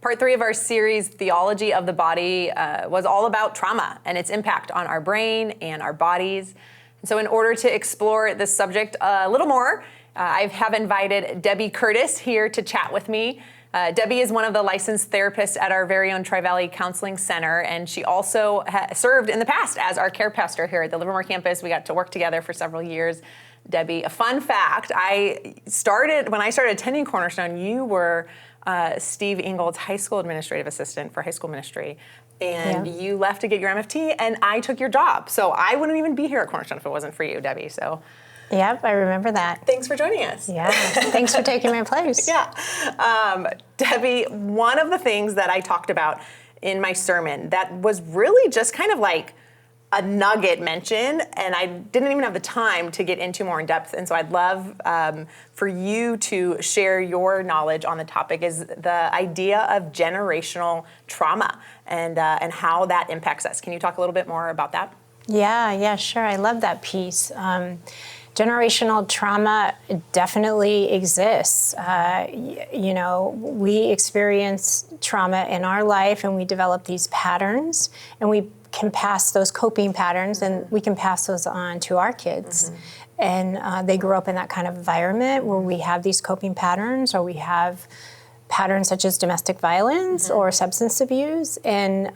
Part 3 of our series, Theology of the Body, was all about trauma and its impact on our brain and our bodies. And so in order to explore this subject a little more, I have invited Debbie Curtis here to chat with me. Debbie is one of the licensed therapists at our very own Tri-Valley Counseling Center, and she also served in the past as our care pastor here at the Livermore campus. We got to work together for several years. Debbie, a fun fact, when I started attending Cornerstone, you were Steve Ingold's high school administrative assistant for high school ministry, and you left to get your MFT, and I took your job. So I wouldn't even be here at Cornerstone if it wasn't for you, Debbie. So. Yep, I remember that. Thanks for joining us. Yeah, thanks for taking my place. Yeah. Debbie, one of the things that I talked about in my sermon that was really just kind of like a nugget mention, and I didn't even have the time to get into more in depth, and so I'd love for you to share your knowledge on the topic, is the idea of generational trauma and how that impacts us. Can you talk a little bit more about that? Yeah, sure. I love that piece. Generational trauma definitely exists. We experience trauma in our life, and we develop these patterns, and we can pass those coping patterns, and we can pass those on to our kids. Mm-hmm. And they grow up in that kind of environment where we have these coping patterns, or we have patterns such as domestic violence or substance abuse, and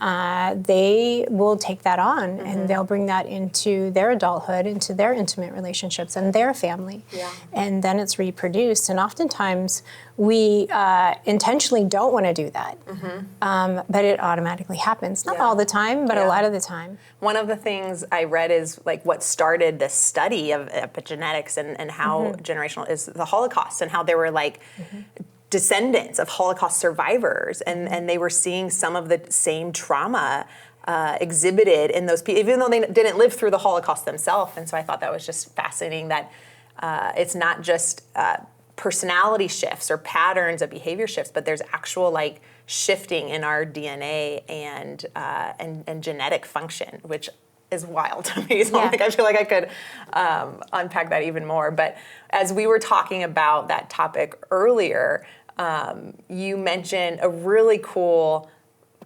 they will take that on, and they'll bring that into their adulthood, into their intimate relationships and their family. Yeah. And then it's reproduced. And oftentimes we intentionally don't want to do that, but it automatically happens. Not all the time, but a lot of the time. One of the things I read is like what started this study of epigenetics and how generational is the Holocaust, and how there were like descendants of Holocaust survivors, and they were seeing some of the same trauma exhibited in those people, even though they didn't live through the Holocaust themselves. And so I thought that was just fascinating that it's not just personality shifts or patterns of behavior shifts, but there's actual like shifting in our DNA and genetic function, which is wild to me. So like, I feel like I could unpack that even more. But as we were talking about that topic earlier, you mentioned a really cool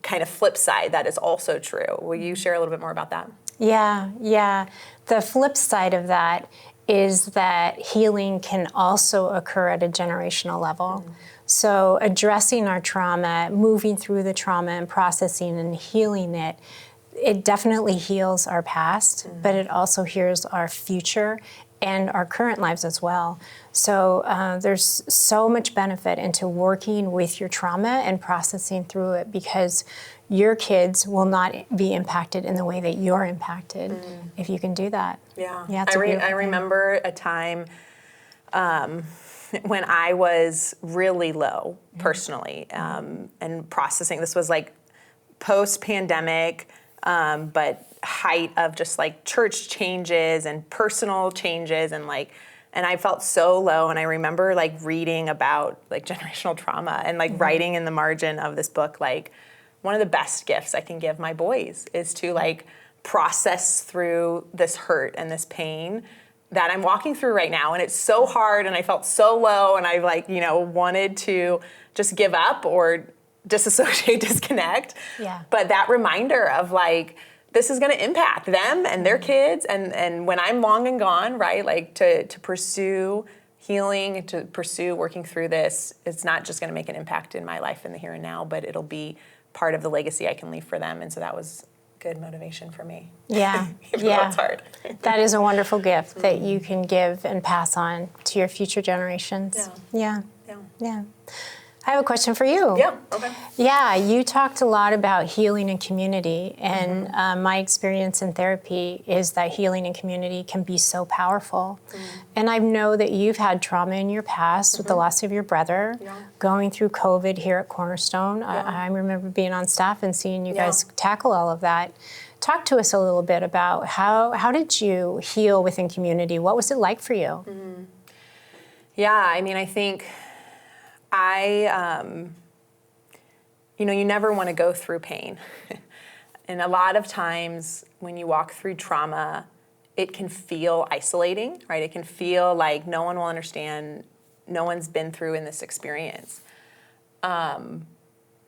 kind of flip side that is also true. Will you share a little bit more about that? Yeah. The flip side of that is that healing can also occur at a generational level. So addressing our trauma, moving through the trauma and processing and healing it definitely heals our past, but it also heals our future and our current lives as well. So there's so much benefit into working with your trauma and processing through it, because your kids will not be impacted in the way that you're impacted if you can do that. Yeah, I remember a time when I was really low personally, and processing. This was like post-pandemic, but height of just like church changes and personal changes, and I felt so low. And I remember like reading about like generational trauma and like writing in the margin of this book, like one of the best gifts I can give my boys is to like process through this hurt and this pain that I'm walking through right now. And it's so hard, and I felt so low, and I like, wanted to just give up or disassociate, disconnect. Yeah. But that reminder of like, this is going to impact them and their kids, and when I'm long and gone, right? Like to pursue healing, to pursue working through this, it's not just going to make an impact in my life in the here and now, but it'll be part of the legacy I can leave for them. And so that was good motivation for me. Yeah, Even though it's hard. That is a wonderful gift that you can give and pass on to your future generations. Yeah. I have a question for you. Yeah, okay. Yeah, you talked a lot about healing and community, and my experience in therapy is that healing and community can be so powerful. And I know that you've had trauma in your past with the loss of your brother, going through COVID here at Cornerstone. I remember being on staff and seeing you guys tackle all of that. Talk to us a little bit about how did you heal within community? What was it like for you? Yeah, I mean, I think you never want to go through pain. And a lot of times when you walk through trauma, it can feel isolating, right? It can feel like no one will understand, no one's been through in this experience.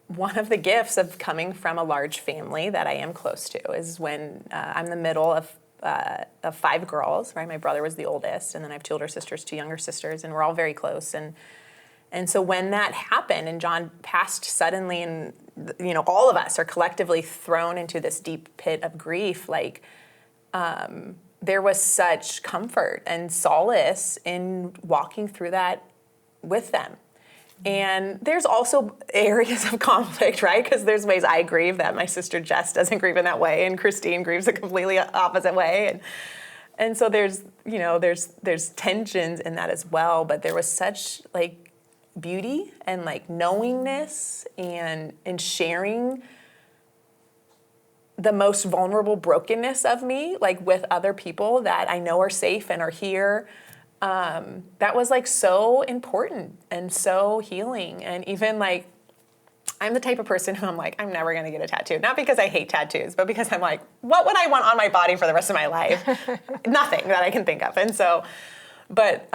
one of the gifts of coming from a large family that I am close to is when I'm the middle of 5 girls, right? My brother was the oldest, and then I have 2 older sisters, 2 younger sisters, and we're all very close. And so when that happened and John passed suddenly, and all of us are collectively thrown into this deep pit of grief, like there was such comfort and solace in walking through that with them. And there's also areas of conflict, right? Because there's ways I grieve that my sister Jess doesn't grieve in that way, and Christine grieves a completely opposite way. And so there's tensions in that as well. But there was such like beauty and like knowingness and sharing the most vulnerable brokenness of me, like with other people that I know are safe and are here. That was like so important and so healing. And even like, I'm the type of person who I'm like, I'm never going to get a tattoo. Not because I hate tattoos, but because I'm like, what would I want on my body for the rest of my life? Nothing that I can think of. And so, but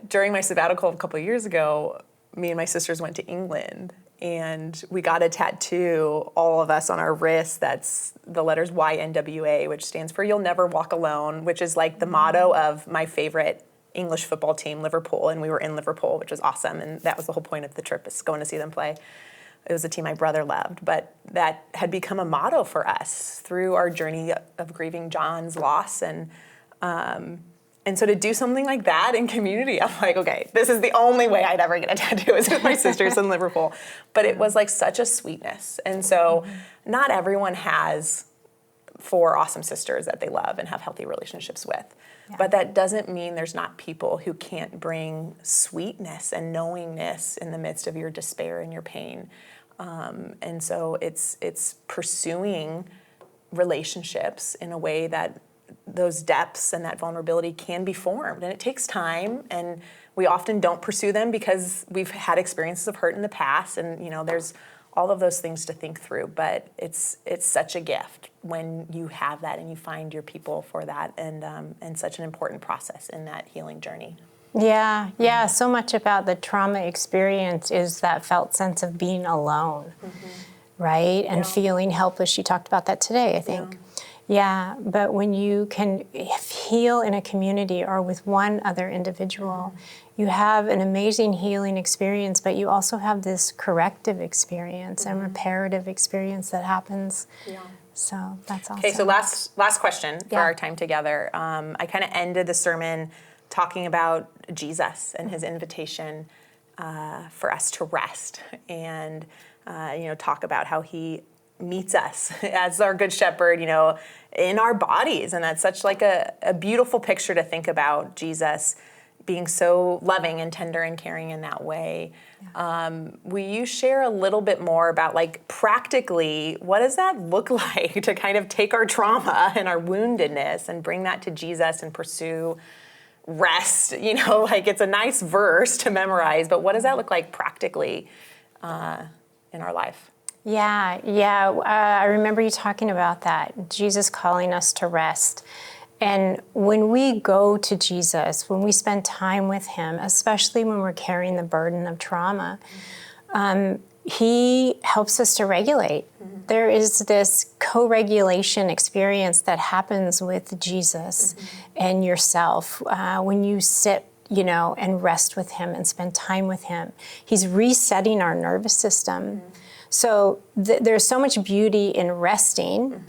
during my sabbatical a couple of years ago, me and my sisters went to England, and we got a tattoo, all of us, on our wrists. That's the letters YNWA, which stands for You'll Never Walk Alone, which is like the motto of my favorite English football team, Liverpool. And we were in Liverpool, which was awesome. And that was the whole point of the trip, is going to see them play. It was a team my brother loved, but that had become a motto for us through our journey of grieving John's loss. And so to do something like that in community, I'm like, okay, this is the only way I'd ever get a tattoo, is with my sisters in Liverpool. But it was like such a sweetness. And so not everyone has 4 awesome sisters that they love and have healthy relationships with. Yeah. But that doesn't mean there's not people who can't bring sweetness and knowingness in the midst of your despair and your pain. And so it's pursuing relationships in a way that those depths and that vulnerability can be formed. And it takes time, and we often don't pursue them because we've had experiences of hurt in the past, and there's all of those things to think through. But it's such a gift when you have that and you find your people for that, and such an important process in that healing journey. Yeah. So much about the trauma experience is that felt sense of being alone, right? And feeling helpless. You talked about that today, I think. Yeah, but when you can heal in a community or with one other individual, you have an amazing healing experience, but you also have this corrective experience and reparative experience that happens. Yeah. So that's awesome. Okay, so last question for our time together. I kind of ended the sermon talking about Jesus and his invitation for us to rest, and talk about how he meets us as our good shepherd, in our bodies. And that's such like a beautiful picture to think about, Jesus being so loving and tender and caring in that way. Will you share a little bit more about, like, practically, what does that look like to kind of take our trauma and our woundedness and bring that to Jesus and pursue rest? Like, it's a nice verse to memorize, but what does that look like practically in our life? Yeah. I remember you talking about that, Jesus calling us to rest. And when we go to Jesus, when we spend time with him, especially when we're carrying the burden of trauma, he helps us to regulate. There is this co-regulation experience that happens with Jesus and yourself when you sit and rest with him and spend time with him. He's resetting our nervous system. So there's so much beauty in resting,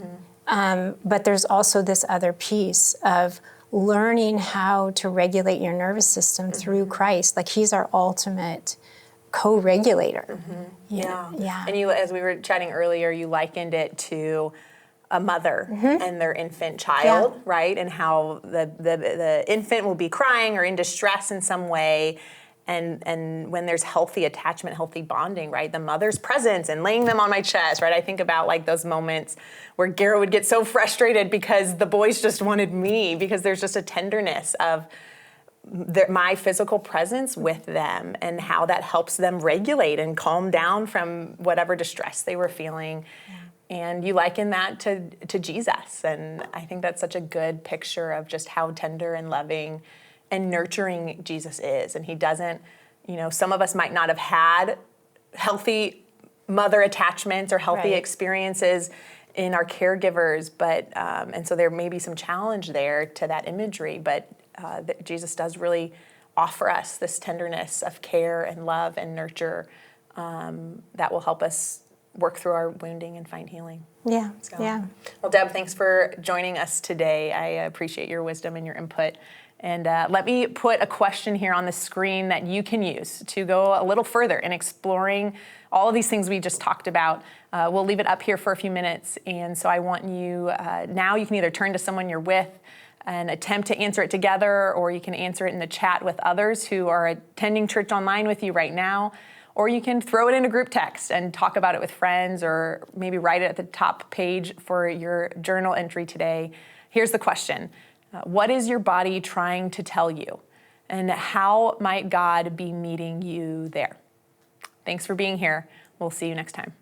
but there's also this other piece of learning how to regulate your nervous system through Christ. Like, he's our ultimate co-regulator. Yeah. And you, as we were chatting earlier, you likened it to a mother and their infant child, right? And how the infant will be crying or in distress in some way. And when there's healthy attachment, healthy bonding, right? The mother's presence and laying them on my chest, right? I think about like those moments where Garrett would get so frustrated because the boys just wanted me, because there's just a tenderness of my physical presence with them and how that helps them regulate and calm down from whatever distress they were feeling. And you liken that to Jesus. And I think that's such a good picture of just how tender and loving and nurturing Jesus is. And he doesn't, some of us might not have had healthy mother attachments or healthy Right. experiences in our caregivers, but and so there may be some challenge there to that imagery, but that Jesus does really offer us this tenderness of care and love and nurture that will help us work through our wounding and find healing. Yeah, So, yeah. Well, Deb, thanks for joining us today. I appreciate your wisdom and your input. And let me put a question here on the screen that you can use to go a little further in exploring all of these things we just talked about. We'll leave it up here for a few minutes. And so I want you, now you can either turn to someone you're with and attempt to answer it together, or you can answer it in the chat with others who are attending Church Online with you right now. Or you can throw it in a group text and talk about it with friends, or maybe write it at the top page for your journal entry today. Here's the question. What is your body trying to tell you? And how might God be meeting you there? Thanks for being here. We'll see you next time.